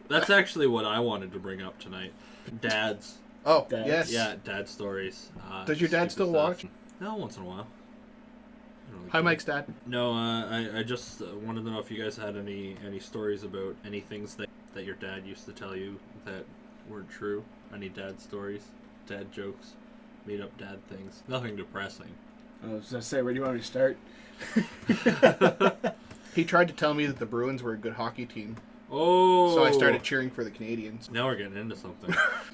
That's actually what I wanted to bring up tonight. Dads. Oh, Dads. yes. Yeah, dad stories. Does your dad stupid still stuff. watch? No, once in a while. I don't really Hi, care. Mike's dad. No, I just wanted to know if you guys had any stories about any things that your dad used to tell you that weren't true. Any dad stories, dad jokes, made up dad things. Nothing depressing. I was going to say, where do you want me to start? He tried to tell me that the Bruins were a good hockey team, Oh! so I started cheering for the Canadians. Now we're getting into something.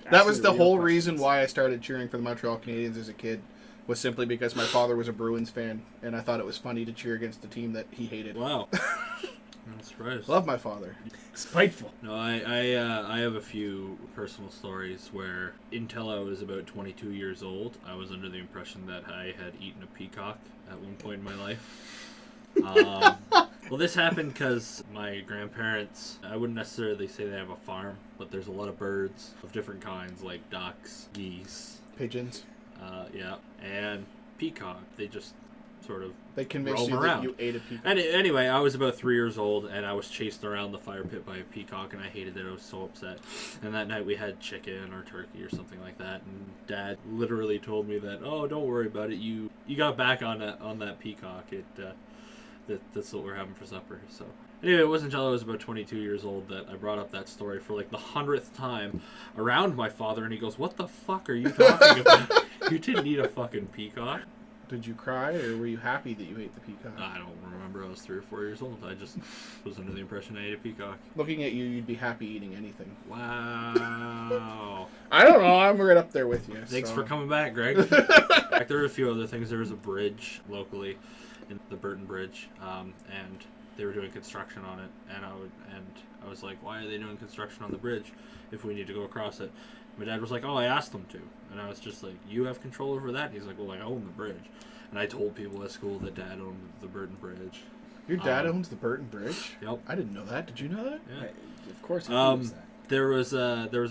That was Asking the real whole questions. reason why I started cheering for the Montreal Canadiens as a kid, was simply because my father was a Bruins fan, and I thought it was funny to cheer against a team that he hated. Wow. I'm surprised. Love my father. Spiteful. No, I have a few personal stories where until I was about 22 years old, I was under the impression that I had eaten a peacock at one point in my life. Well, this happened because my grandparents, I wouldn't necessarily say they have a farm, but there's a lot of birds of different kinds, like ducks, geese, Pigeons. yeah, and peacock. They just sort of They convinced roam you around. that you ate a peacock. Anyway, I was about 3 years old, and I was chased around the fire pit by a peacock, and I hated it. I was so upset. And that night we had chicken or turkey or something like that, and Dad literally told me that, "Oh, don't worry about it. You got back on that peacock. That's what we're having for supper." So anyway, it wasn't until I was about 22 years old that I brought up that story for like the 100th time around my father, and he goes, "What the fuck are you talking about? You didn't eat a fucking peacock." Did you cry, or were you happy that you ate the peacock? I don't remember. I was 3 or 4 years old. I just was under the impression I ate a peacock. Looking at you, you'd be happy eating anything. Wow. I don't know. I'm right up there with you. Thanks so. for coming back, Greg. In fact, there were a few other things. There was a bridge locally, in the Burton Bridge, and they were doing construction on it. And I was like, "Why are they doing construction on the bridge if we need to go across it?" My dad was like, "Oh, I asked them to," and I was just like, "You have control over that?" And he's like, "Well, I own the bridge," and I told people at school that Dad owned the Burton Bridge. Your dad owns the Burton Bridge? Yep. I didn't know that. Did you know that? Yeah. Of course he Um, knows that. There was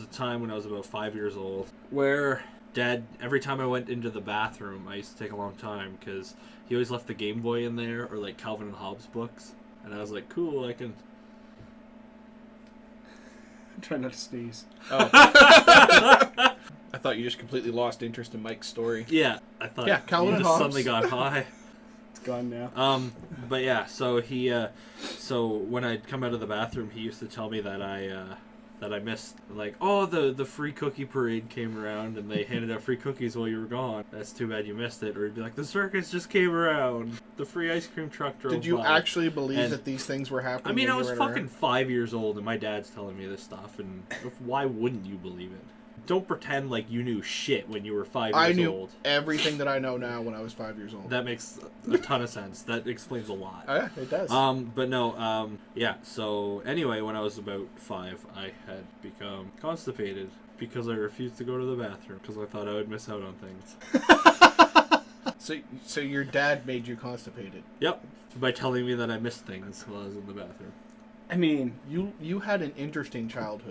a time when I was about 5 years old where Dad, every time I went into the bathroom, I used to take a long time because he always left the Game Boy in there or like Calvin and Hobbes books, and I was like, "Cool, I can." Try not to sneeze. Oh. I thought you just completely lost interest in Mike's story. Yeah, I thought. Yeah, Calvin you and just Hobbes. suddenly got high. It's gone now. But yeah, so he, so when I'd come out of the bathroom, he used to tell me that I missed, like, "Oh, the free cookie parade came around and they handed out free cookies while you were gone. That's too bad you missed it." Or he'd be like, "The circus just came around. The free ice cream truck drove Did you by." actually believe And- that these things were happening? I mean, when I you was were fucking around? 5 years old, and my dad's telling me this stuff, and why wouldn't you believe it? Don't pretend like you knew shit when you were 5 years I knew old. everything that I know now when I was 5 years old. That makes a ton of sense. That explains a lot. Oh, yeah, it does. But no, yeah, so anyway, when I was about 5, I had become constipated because I refused to go to the bathroom because I thought I would miss out on things. So your dad made you constipated. Yep, by telling me that I missed things while I was in the bathroom. I mean, You had an interesting childhood.